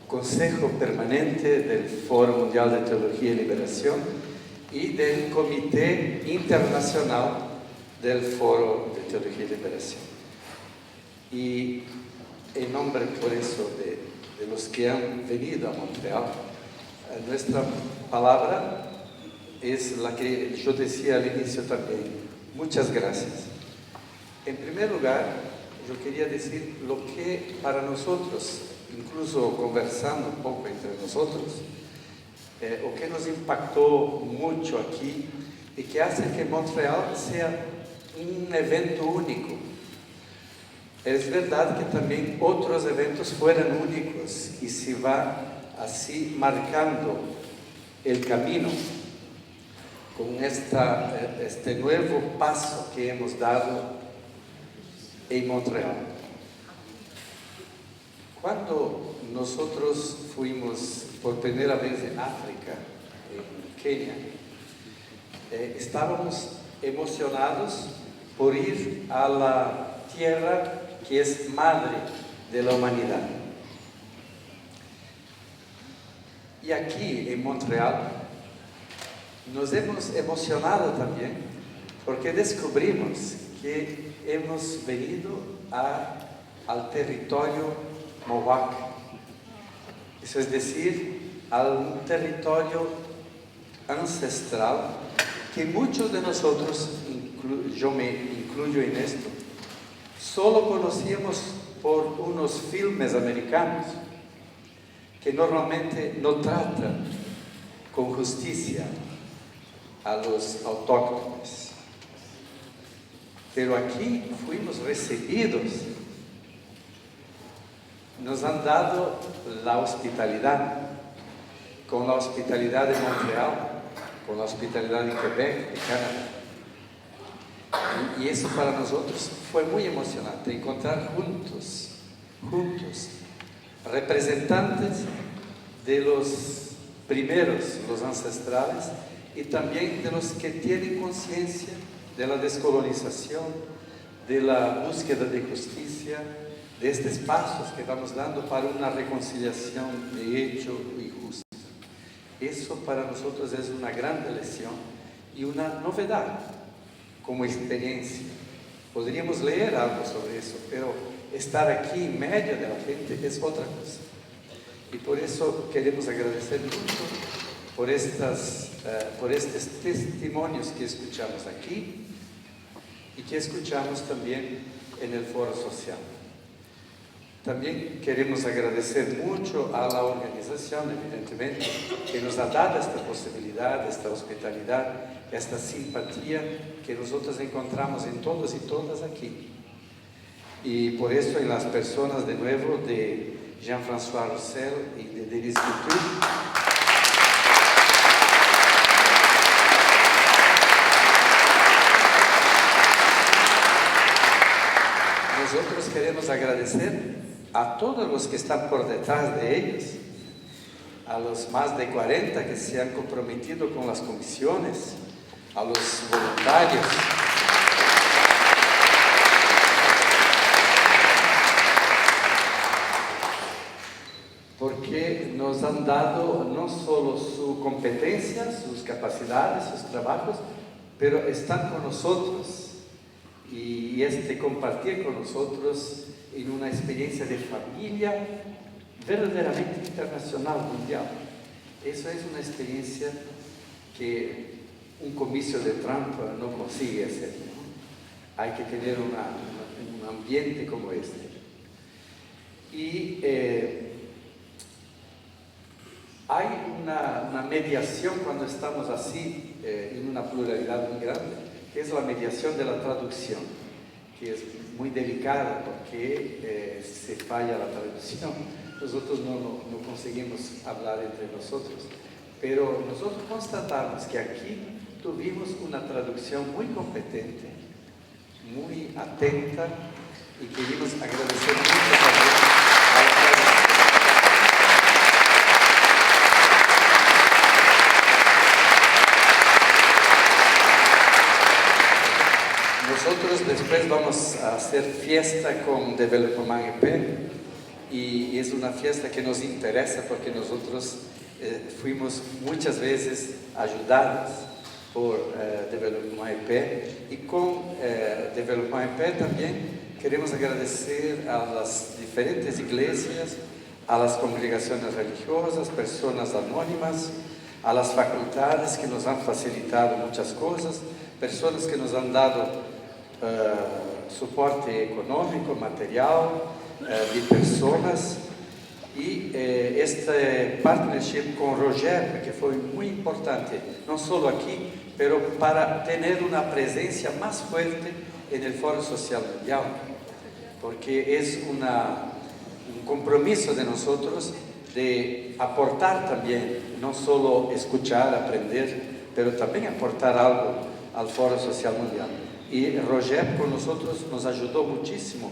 Consejo Permanente del Foro Mundial de Teología y Liberación y del Comité Internacional del Foro de Teología y Liberación. Y en nombre, por eso, de los que han venido a Montreal, nuestra palabra es la que yo decía al inicio también. Muchas gracias. En primer lugar, yo quería decir lo que para nosotros, incluso conversando un poco entre nosotros, o que nos impactó mucho aquí y que hace que Montreal sea un evento único. Es verdad que también otros eventos fueran únicos y se va así marcando el camino con este nuevo paso que hemos dado en Montreal. Cuando nosotros fuimos por primera vez en África, en Kenia, estábamos emocionados por ir a la tierra que es madre de la humanidad. Y aquí en Montreal nos hemos emocionado también porque descubrimos que hemos venido al territorio Mohawk. Eso es decir, a un territorio ancestral que muchos de nosotros, yo me incluyo en esto, solo conocíamos por unos filmes americanos que normalmente no tratan con justicia a los autóctonos. Pero aquí fuimos recibidos, nos han dado la hospitalidad, con la hospitalidad de Montreal, con la hospitalidad de Quebec, de Canadá. Y eso para nosotros fue muy emocionante, encontrar juntos, representantes de los primeros, los ancestrales, y también de los que tienen conciencia de la descolonización, de la búsqueda de justicia, de estos pasos que vamos dando para una reconciliación de hecho y justa. Eso para nosotros es una gran lección y una novedad como experiencia. Podríamos leer algo sobre eso, pero estar aquí en medio de la gente es otra cosa. Y por eso queremos agradecer mucho por estos testimonios que escuchamos aquí y que escuchamos también en el foro social. También queremos agradecer mucho a la organización, evidentemente, que nos ha dado esta posibilidad, esta hospitalidad, esta simpatía que nosotros encontramos en todos y todas aquí. Y por eso en las personas de nuevo de Jean-François Roussel y de Denise Couture, nosotros queremos agradecer a todos los que están por detrás de ellos, a los más de 40 que se han comprometido con las comisiones, a los voluntarios, porque nos han dado no solo su competencia, sus capacidades, sus trabajos, pero están con nosotros. Y compartir con nosotros en una experiencia de familia verdaderamente internacional, mundial. Eso es una experiencia que un comicio de trampa no consigue hacer, ¿no? Hay que tener un ambiente como este. Y hay una mediación cuando estamos así, en una pluralidad muy grande, que es la mediación de la traducción, que es muy delicada porque se falla la traducción. Nosotros no conseguimos hablar entre nosotros, pero nosotros constatamos que aquí tuvimos una traducción muy competente, muy atenta, y queremos agradecer mucho también a la traducción. Nosotros después vamos a hacer fiesta con Développement EP y es una fiesta que nos interesa porque nosotros fuimos muchas veces ayudados por Development EP, y con Development EP también queremos agradecer a las diferentes iglesias, a las congregaciones religiosas, personas anónimas, a las facultades que nos han facilitado muchas cosas, personas que nos han dado soporte económico, material, de personas, y este partnership con Roger, que fue muy importante, no solo aquí, pero para tener una presencia más fuerte en el Foro Social Mundial, porque es un compromiso de nosotros de aportar también, no solo escuchar, aprender, pero también aportar algo al Foro Social Mundial. Y Roger con nosotros nos ayudó muchísimo,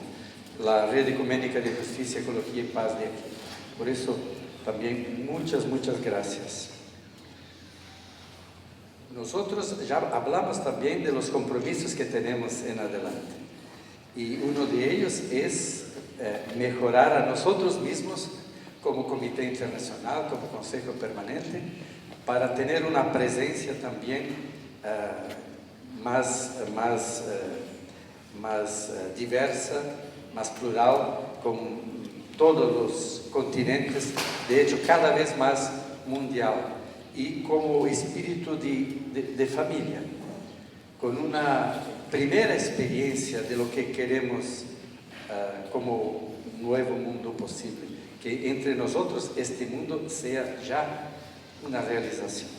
la Red Ecuménica de Justicia, Ecología y Paz de aquí. Por eso también muchas gracias. Nosotros ya hablamos también de los compromisos que tenemos en adelante, y uno de ellos es mejorar a nosotros mismos como Comité Internacional, como Consejo Permanente, para tener una presencia también más diversa, más plural, con todos los continentes, de hecho cada vez más mundial, y como espíritu de familia, con una primera experiencia de lo que queremos como nuevo mundo posible, que entre nosotros este mundo sea ya una realización.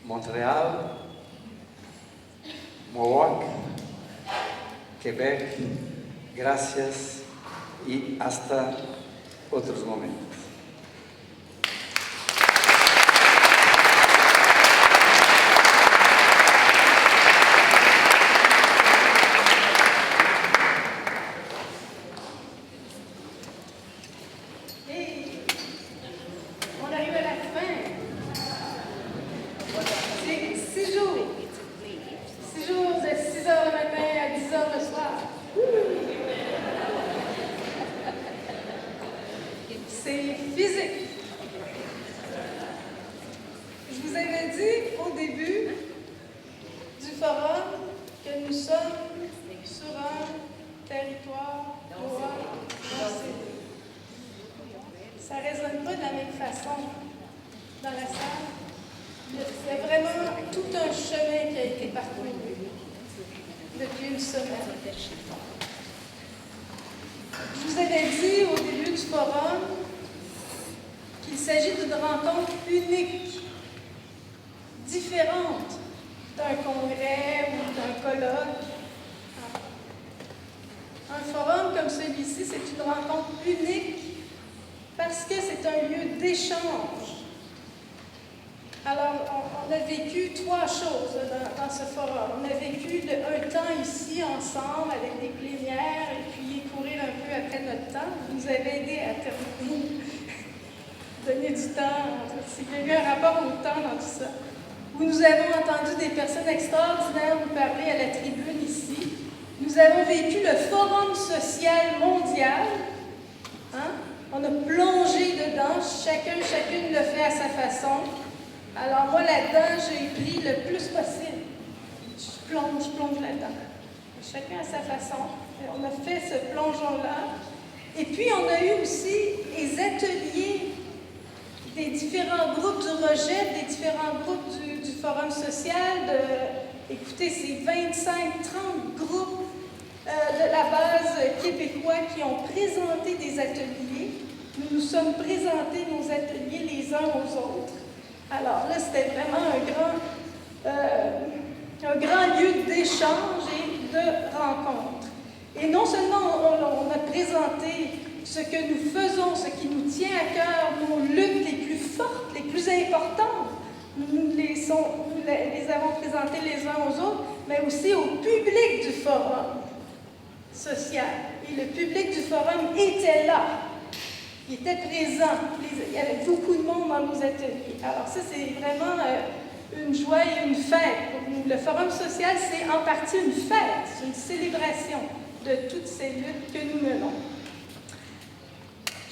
Montreal, Mohawk, Quebec, gracias y hasta otros momentos. Où nous avons entendu des personnes extraordinaires nous parler à la tribune ici. Nous avons vécu le Forum social mondial. Hein? On a plongé dedans, chacune le fait à sa façon. Alors moi là-dedans, j'ai pris le plus possible. Je plonge là-dedans. Chacun à sa façon. Et on a fait ce plongeon-là. Et puis on a eu aussi les ateliers des différents groupes du rejet, des différents groupes du Forum social. Écoutez, c'est 25-30 groupes de la base québécois qui ont présenté des ateliers. Nous nous sommes présentés nos ateliers les uns aux autres. Alors là, c'était vraiment un grand lieu d'échange et de rencontre. Et non seulement on a présenté ce que nous faisons, ce qui nous tient à cœur, nos luttes les plus fortes, les plus importantes, nous les avons présentées les uns aux autres, mais aussi au public du forum social. Et le public du forum était là, il était présent, il y avait beaucoup de monde dans nos ateliers. Alors ça, c'est vraiment une joie et une fête pour nous. Le forum social, c'est en partie une fête, c'est une célébration de toutes ces luttes que nous menons.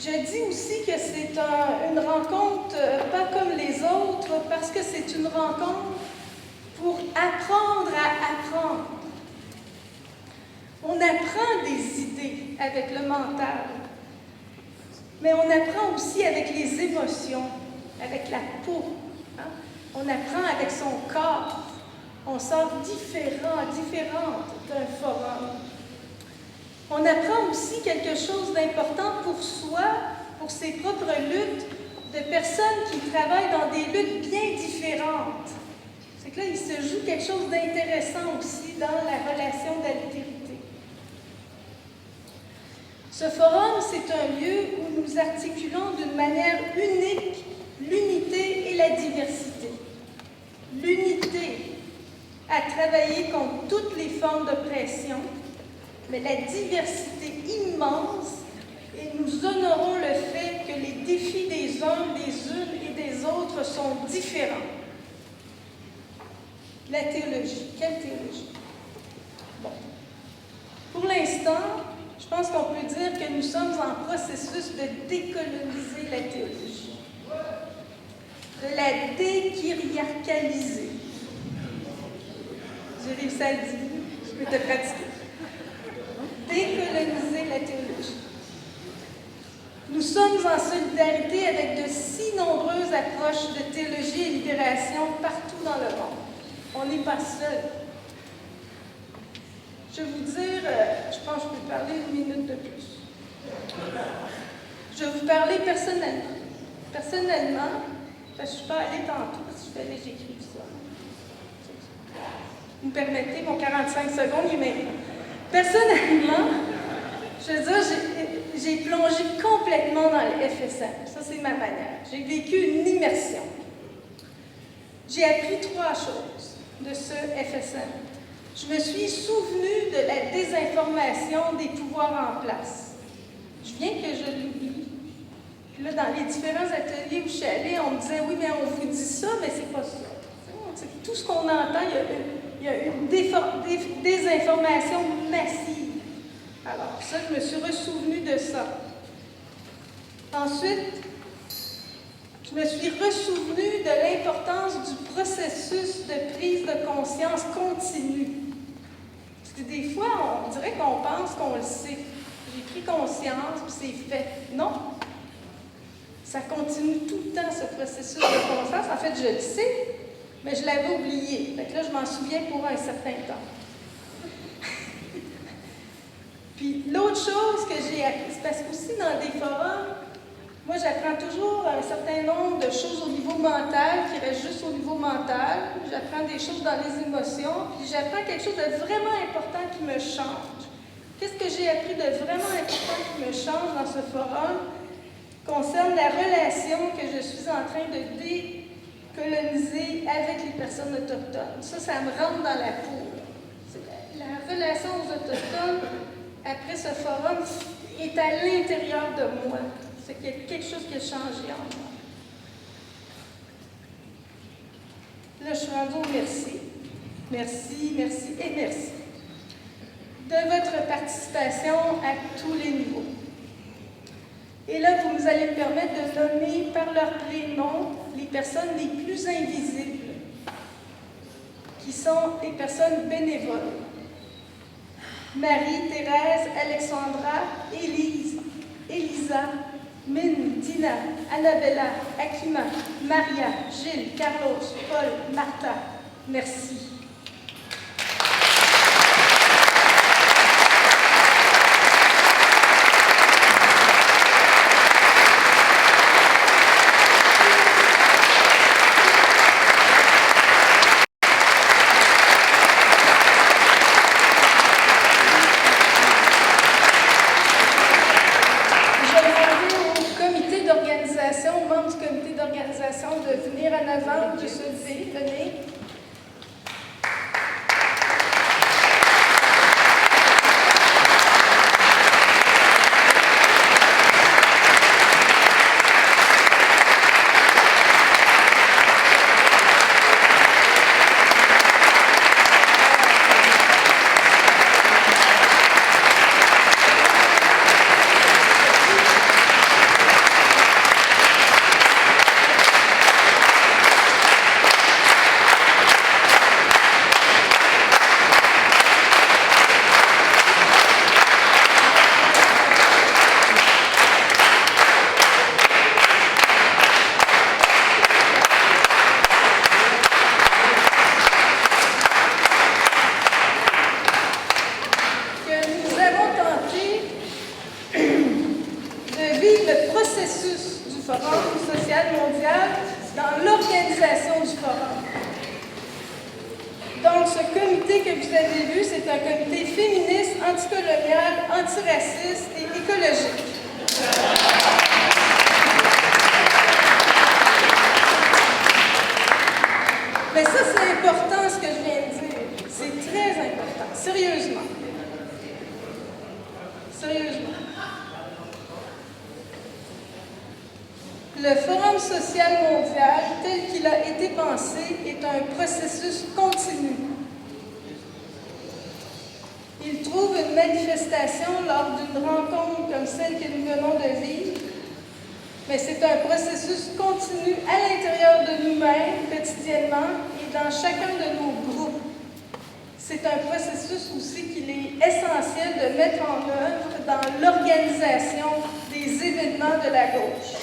Je dis aussi que c'est une rencontre pas comme les autres parce que c'est une rencontre pour apprendre à apprendre. On apprend des idées avec le mental, mais on apprend aussi avec les émotions, avec la peau. Hein? On apprend avec son corps. On sort différente d'un forum. On apprend aussi quelque chose d'important pour soi, pour ses propres luttes, de personnes qui travaillent dans des luttes bien différentes. C'est que là, il se joue quelque chose d'intéressant aussi dans la relation d'altérité. Ce forum, c'est un lieu où nous articulons d'une manière unique l'unité et la diversité. L'unité à travailler contre toutes les formes d'oppression, mais la diversité immense, et nous honorons le fait que les défis des uns, des unes et des autres sont différents. La théologie, quelle théologie? Bon. Pour l'instant, je pense qu'on peut dire que nous sommes en processus de décoloniser la théologie, de la dékyriarchaliser. J'ai réussi à le dire, je peux te pratiquer. Décoloniser la théologie. Nous sommes en solidarité avec de si nombreuses approches de théologie et libération partout dans le monde. On n'est pas seul. Je vais vous dire, je pense que je peux parler une minute de plus. Je vais vous parler personnellement. Personnellement, parce que je ne suis pas allée tantôt, parce que je fallait que j'écrive ça. Vous me permettez, mon 45 secondes, il est maintenant. Personnellement, je veux dire, j'ai plongé complètement dans le FSM. Ça, c'est ma manière. J'ai vécu une immersion. J'ai appris 3 choses de ce FSM. Je me suis souvenue de la désinformation des pouvoirs en place. Je viens que je l'oublie. Puis là, dans les différents ateliers où je suis allée, on me disait, oui, mais on vous dit ça, mais c'est pas ça. Tout ce qu'on entend, il y a une désinformation massive. Alors, ça, je me suis ressouvenue de ça. Ensuite, je me suis ressouvenue de l'importance du processus de prise de conscience continue. Parce que des fois, on dirait qu'on pense qu'on le sait. J'ai pris conscience, puis c'est fait. Non. Ça continue tout le temps, ce processus de conscience. En fait, je le sais, mais je l'avais oublié. Fait que là, je m'en souviens pour un certain temps. Puis l'autre chose que j'ai appris, c'est parce qu'aussi dans des forums, moi j'apprends toujours un certain nombre de choses au niveau mental qui restent juste au niveau mental. J'apprends des choses dans les émotions, puis j'apprends quelque chose de vraiment important qui me change. Qu'est-ce que j'ai appris de vraiment important qui me change dans ce forum? Concerne la relation que je suis en train de décoloniser avec les personnes autochtones. Ça me rentre dans la peau. La relation aux Autochtones, après ce forum, est à l'intérieur de moi. C'est qu'il y a quelque chose qui a changé en moi. Là, je suis rendue au merci. Merci, merci et merci de votre participation à tous les niveaux. Et là, vous allez me permettre de nommer par leur prénom les personnes les plus invisibles, qui sont les personnes bénévoles. Marie, Thérèse, Alexandra, Élise, Elisa, Mine, Dina, Annabella, Akima, Maria, Gilles, Carlos, Paul, Martha. Merci. De venir en avant, de se lever, venez. du Forum social mondial dans l'organisation du forum. Donc, ce comité que vous avez vu, c'est un comité féministe, anticolonial, antiraciste et écologique. Mais ça, c'est important ce que je viens de dire. C'est très important, sérieusement. Sérieusement. Le Forum social mondial, tel qu'il a été pensé, est un processus continu. Il trouve une manifestation lors d'une rencontre comme celle que nous venons de vivre, mais c'est un processus continu à l'intérieur de nous-mêmes, quotidiennement, et dans chacun de nos groupes. C'est un processus aussi qu'il est essentiel de mettre en œuvre dans l'organisation des événements de la gauche.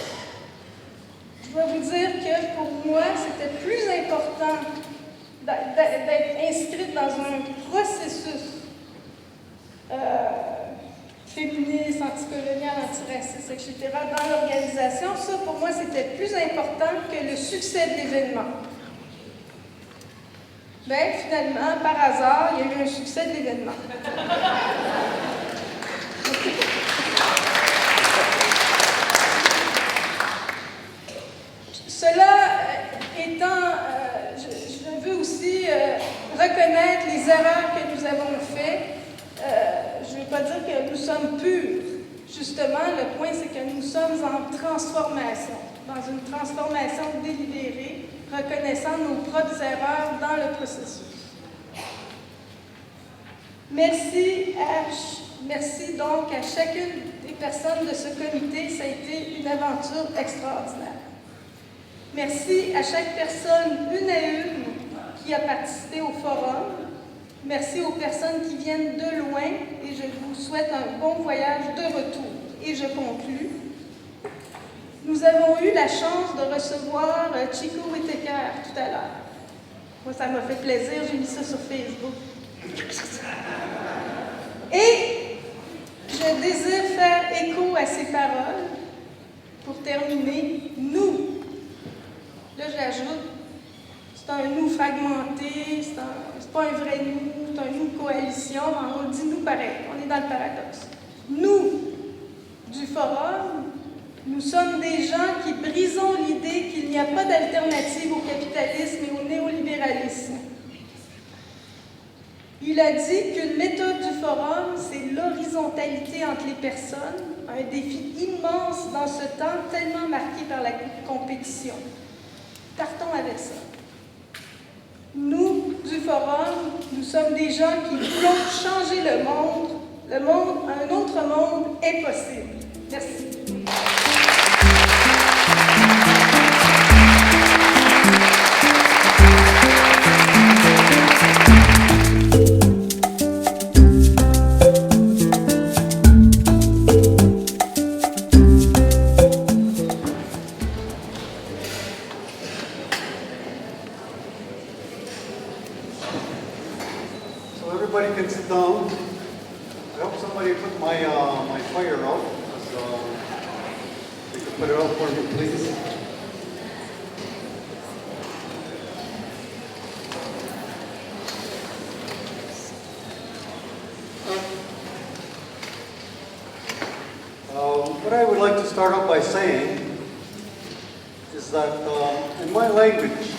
Je dois vous dire que pour moi, c'était plus important d'être inscrite dans un processus féministe, anticolonial, antiraciste, etc., dans l'organisation. Ça, pour moi, c'était plus important que le succès de l'événement. Bien, finalement, par hasard, il y a eu un succès de l'événement. Cela étant, je veux aussi reconnaître les erreurs que nous avons faites. Je ne veux pas dire que nous sommes purs. Justement, le point, c'est que nous sommes en transformation, dans une transformation délibérée, reconnaissant nos propres erreurs dans le processus. Merci donc à chacune des personnes de ce comité. Ça a été une aventure extraordinaire. Merci à chaque personne, une à une, qui a participé au forum. Merci aux personnes qui viennent de loin et je vous souhaite un bon voyage de retour. Et je conclus. Nous avons eu la chance de recevoir Chico Whittaker tout à l'heure. Moi, ça m'a fait plaisir, j'ai mis ça sur Facebook. Et je désire faire écho à ses paroles pour terminer. Nous. Là, j'ajoute, c'est un nous fragmenté, c'est pas un vrai nous, c'est un nous coalition, on dit nous pareil, on est dans le paradoxe. Nous, du forum, nous sommes des gens qui brisons l'idée qu'il n'y a pas d'alternative au capitalisme et au néolibéralisme. Il a dit qu'une méthode du forum, c'est l'horizontalité entre les personnes, un défi immense dans ce temps tellement marqué par la compétition. Partons avec ça. Nous, du Forum, nous sommes des gens qui voulons changer le monde. Un autre monde est possible. Merci. What I would like to start out by saying is that in my language,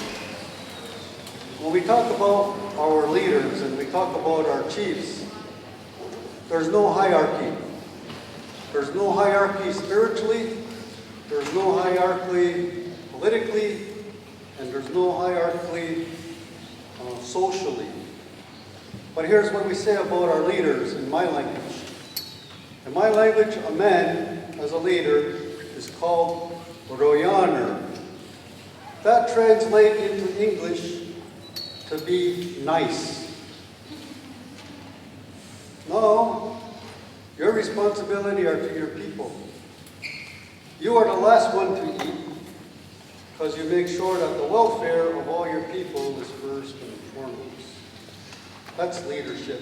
when we talk about our leaders and we talk about our chiefs, there's no hierarchy. There's no hierarchy spiritually, there's no hierarchy politically, and there's no hierarchy socially. But here's what we say about our leaders in my language. In my language, a man as a leader is called Royaner. That translates into English to be nice. No, your responsibility are to your people. You are the last one to eat because you make sure that the welfare of all your people is first and foremost. That's leadership.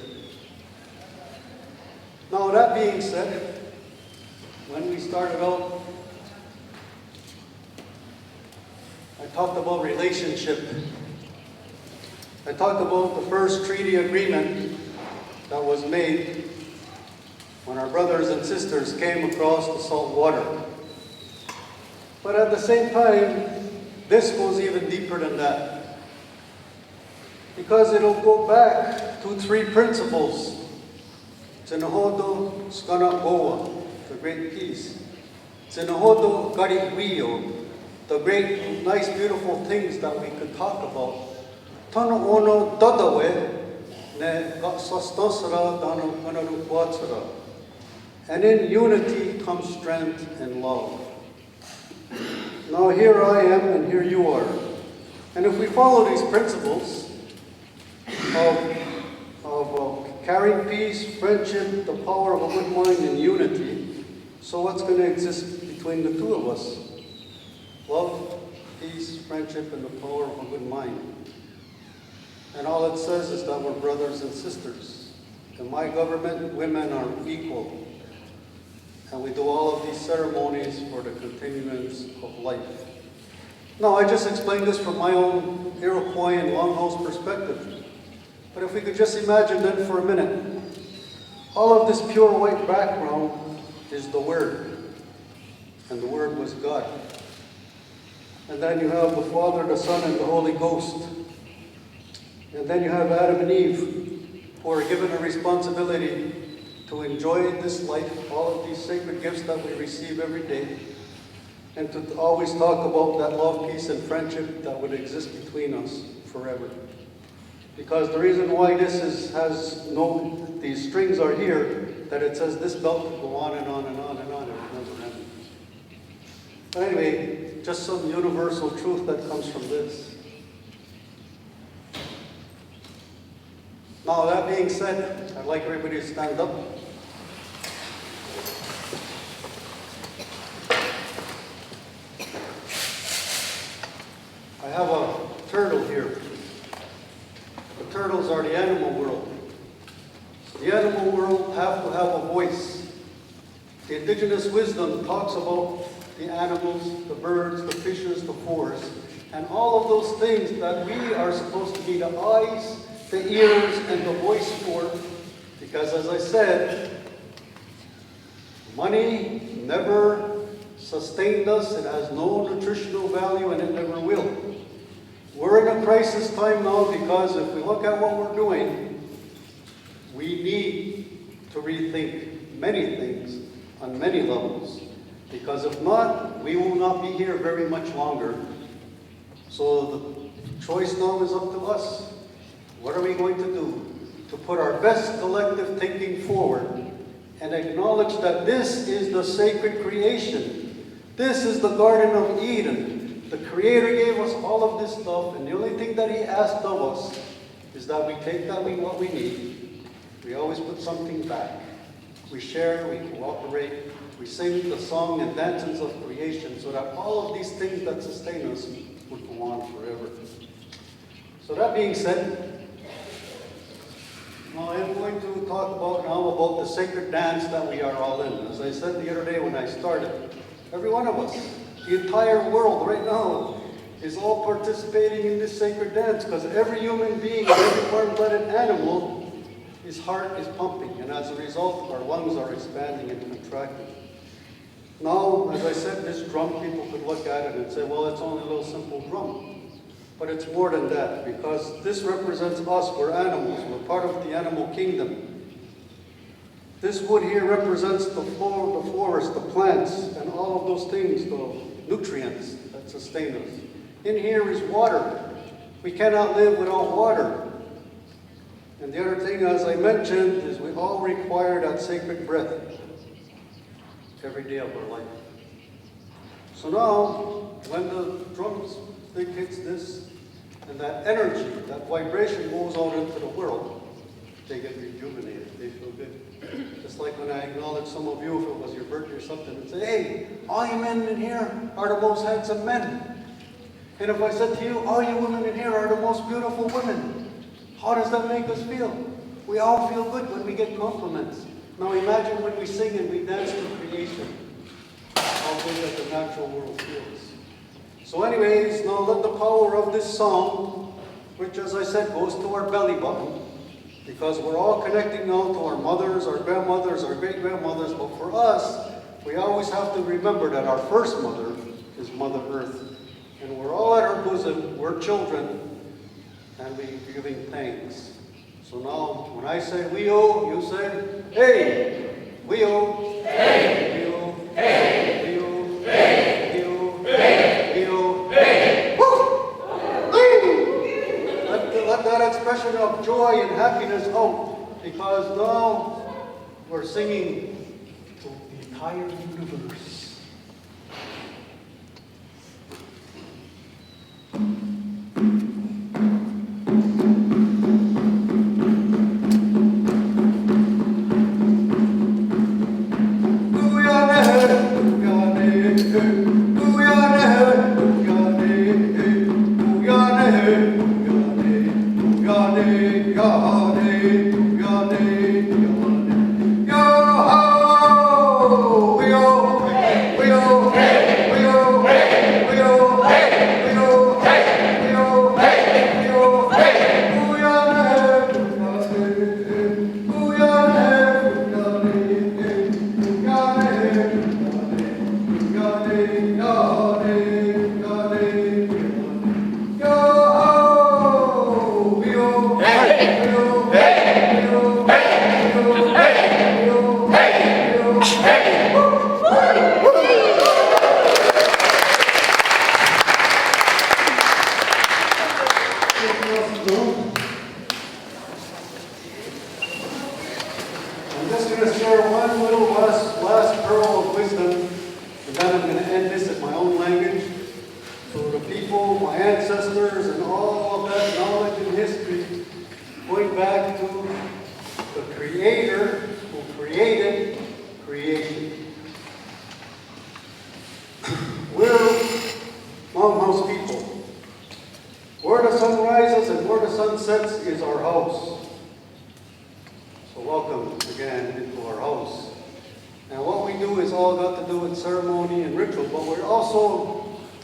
Now, that being said, when we started out I talked about relationship. I talked about the first treaty agreement that was made when our brothers and sisters came across the salt water. But at the same time, this goes even deeper than that, because it'll go back to 3 principles. Tsinahodo Skanagoa, the great peace. Tsinahodo Gariguio, the great, nice, beautiful things that we could talk about. Tono ono dadawe, ne sostosara dano kanarukwatara. And in unity comes strength and love. Now here I am and here you are. And if we follow these principles of carrying peace, friendship, the power of a good mind, and unity, so what's going to exist between the two of us? Love, peace, friendship, and the power of a good mind. And all it says is that we're brothers and sisters. In my government, women are equal. And we do all of these ceremonies for the continuance of life. Now, I just explained this from my own Iroquois and Longhouse perspective. But if we could just imagine then for a minute, all of this pure white background is the Word. And the Word was God. And then you have the Father, the Son, and the Holy Ghost. And then you have Adam and Eve, who are given a responsibility to enjoy this life, all of these sacred gifts that we receive every day, and to always talk about that love, peace, and friendship that would exist between us forever. Because the reason why this these strings are here, that it says this belt will go on and on and on and on, and it never ends. But anyway, just some universal truth that comes from this. Now, that being said, I'd like everybody to stand up. I have a turtle here. The turtles are the animal world. The animal world have to have a voice. The indigenous wisdom talks about the animals, the birds, the fishes, the forests, and all of those things that we are supposed to be the eyes, the ears, and the voice for, because as I said, money never sustained us, it has no nutritional value, and it never will. We're in a crisis time now because if we look at what we're doing, we need to rethink many things on many levels, because if not, we will not be here very much longer. So the choice now is up to us. What are we going to do to put our best collective thinking forward and acknowledge that this is the sacred creation? This is the Garden of Eden. The Creator gave us all of this stuff, and the only thing that He asked of us is that we take what we need. We always put something back. We share, we cooperate, we sing the song and dances of creation so that all of these things that sustain us would go on forever. So that being said, now I'm going to talk about the sacred dance that we are all in. As I said the other day when I started, every one of us, the entire world right now, is all participating in this sacred dance, because every human being, every warm-blooded animal, his heart is pumping, and as a result, our lungs are expanding and contracting. Now, as I said, this drum, people could look at it and say, well, it's only a little simple drum. But it's more than that, because this represents us. We're animals. We're part of the animal kingdom. This wood here represents the forest, the plants, and all of those things, the nutrients that sustain us. In here is water. We cannot live without water. And the other thing, as I mentioned, is we all require that sacred breath every day of our life. So now, when the drums hits this, and that energy, that vibration goes out into the world, they get rejuvenated, they feel good. Just like when I acknowledge some of you, if it was your birthday or something, and say, hey, all you men in here are the most handsome men. And if I said to you, all you women in here are the most beautiful women, how does that make us feel? We all feel good when we get compliments. Now imagine when we sing and we dance to creation, how good that the natural world feels. So anyways, now let the power of this song, which as I said goes to our belly button, because we're all connecting now to our mothers, our grandmothers, our great-grandmothers, but for us, we always have to remember that our first mother is Mother Earth. And we're all at her bosom, we're children, and we're giving thanks. So now, when I say we-o, you say, hey! We-o! Hey! We-o! Hey! We-o! Hey! We-o! Hey! We-o! Hey! Woo! Let that expression of joy and happiness out, because now we're singing to the entire universe.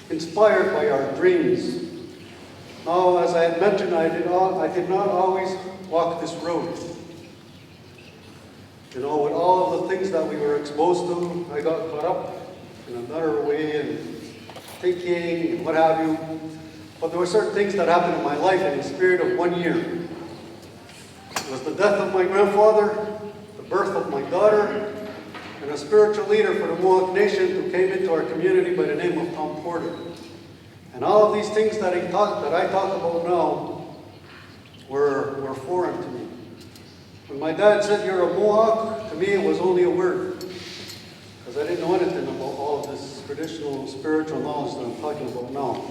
Inspired by our dreams. Now, as I had mentioned, I did not always walk this road. You know, with all of the things that we were exposed to, I got caught up in another way and thinking and what have you. But there were certain things that happened in my life in the spirit of 1 year. It was the death of my grandfather, the birth of my daughter, and a spiritual leader for the Mohawk Nation who came into our community by the name of Tom Porter. And all of these things that I talk about now were foreign to me. When my dad said, "You're a Mohawk," to me it was only a word, because I didn't know anything about all of this traditional spiritual knowledge that I'm talking about now.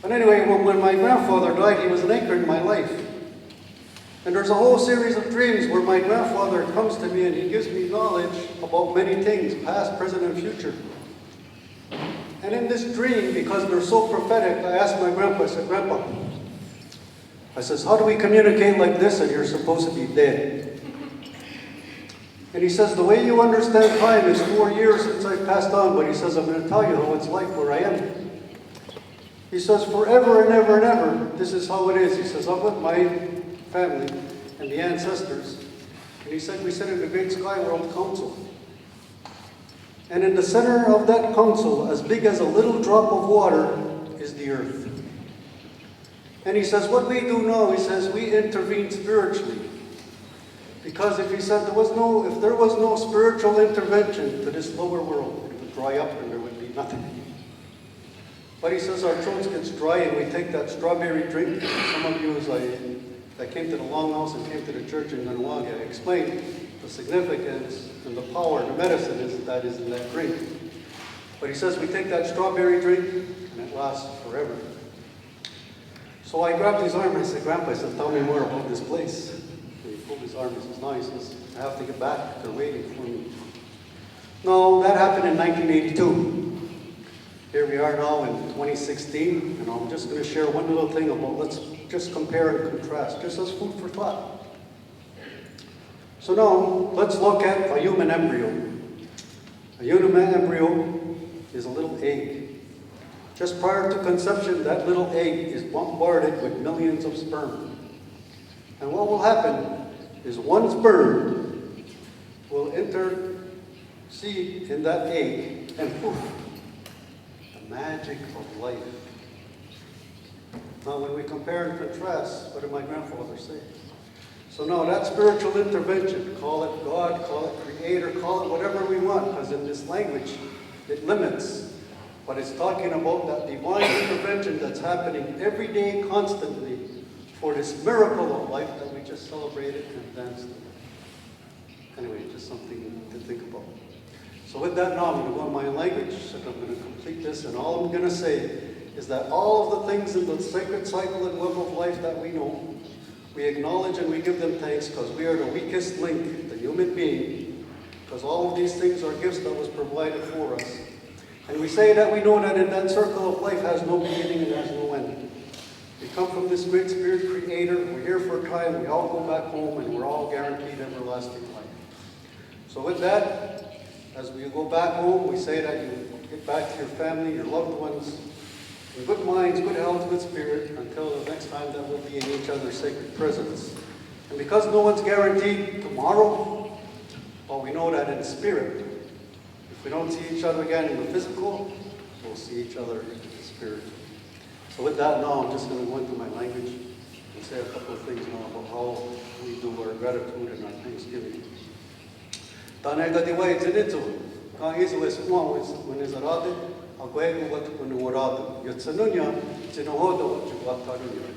But anyway, when my grandfather died, he was an anchor in my life. And there's a whole series of dreams where my grandfather comes to me and he gives me knowledge about many things, past, present, and future. And in this dream, because they're so prophetic, I asked my grandpa, I said, "Grandpa," I says, "how do we communicate like this and you're supposed to be dead?" And he says, "The way you understand time is 4 years since I passed on, but he says, I'm going to tell you how it's like where I am." He says, "Forever and ever and ever, this is how it is." He says, "I'm with my family and the ancestors." And he said, "We sit in the Great Sky World Council. And in the center of that council, as big as a little drop of water, is the earth." And he says, "What we do now," he says, "we intervene spiritually. Because if he said if there was no spiritual intervention to this lower world, it would dry up and there would be nothing." But he says our throats gets dry and we take that strawberry drink. Some of you, as I came to the Longhouse and came to the church in Kahnawá, I explained the significance and the power, the medicine that is in that drink. But he says we take that strawberry drink and it lasts forever. So I grabbed his arm and I said, "Grandpa," I said, "tell me more about this place." And he pulled his arm and says, "No," he says, "I have to get back. They're waiting for me." No, that happened in 1982. Here we are now in 2016, and I'm just going to share one little thing about, let's just compare and contrast, just as food for thought. So now, let's look at a human embryo. A human embryo is a little egg. Just prior to conception, that little egg is bombarded with millions of sperm. And what will happen is one sperm will intercede in that egg, and poof, the magic of life. Now, when we compare and contrast, what did my grandfather say? So now that spiritual intervention, call it God, call it Creator, call it whatever we want, because in this language, it limits. But it's talking about that divine intervention that's happening every day, constantly, for this miracle of life that we just celebrated and danced. Anyway, just something to think about. So with that now, I'm going to go in my language, and I'm going to complete this, and all I'm going to say is that all of the things in the sacred cycle and web of life that we know, we acknowledge and we give them thanks because we are the weakest link, the human being, because all of these things are gifts that was provided for us. And we say that we know that in that circle of life has no beginning and has no end. We come from this great spirit creator, we're here for a time, we all go back home, and we're all guaranteed everlasting life. So with that, as we go back home, we say that you get back to your family, your loved ones, in good minds, good health, good spirit, until the next time that we'll be in each other's sacred presence. And because no one's guaranteed tomorrow, well, we know that in spirit, if we don't see each other again in the physical, we'll see each other in the spirit. So with that now, I'm just going to go into my language and say a couple of things now about how we do our gratitude and our thanksgiving. Tanega diwai zinitsu, ka isu esmua winizarade, agwegu wat kunuorado, yatsanunya, zinohoda wat juwatarunya.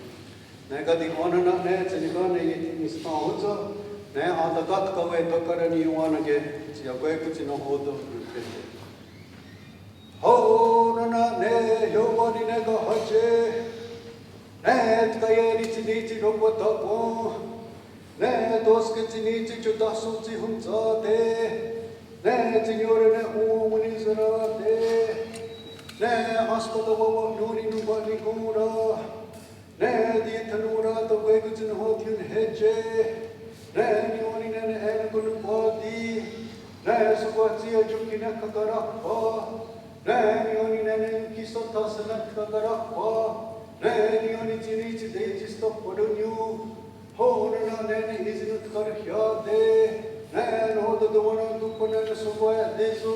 Nega di onana ne, zinigone yitinistahuza, ne adagat kawe dokarani yuanage, ziagwegu zinohoda yukende. Ho nana ne, yowani nega hache, ne tkayeri ziniti robotakwa, ne doske ziniti judasu zihunzade, ne zinyore ne umunizarade, ne askoda wawa nuri nubani gura, ne ditanura to wegu zinhotyun heje, ne nyoni ne enakun body, ne sukwatsia jukina kagarakwa, ne nyoni ne kisotasana kagarakwa, ne nyoni ziniti dejista podunyu, ho na ne izinut karhyade, ne no the one to put in the Soboya Desu,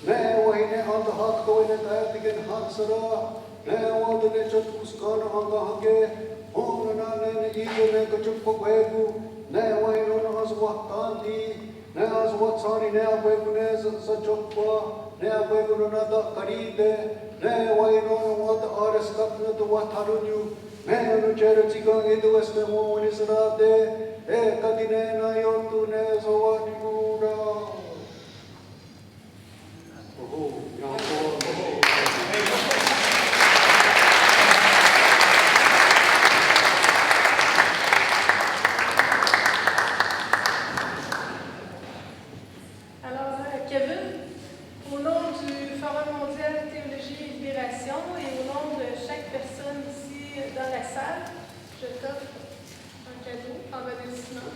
ne wahine on the hot go in the Diatigan Hansara, ne one the nature to Skana Hangahage, ho na ne Eden Gachupogwegu, ne wahine on us Watandi, ne as what's on in Elwegunez and Sajokwa, ne Wegunada Karide, ne wahine on what the artist got to Watarunu, ne no charity going into West and woman is not there. Kadine na yotu ne zawadi mura. Alors, Kevin, au nom du Forum mondial Théologie et Liberation et au nom de chaque personne ici dans la salle, je t'offre un cadeau en remerciement.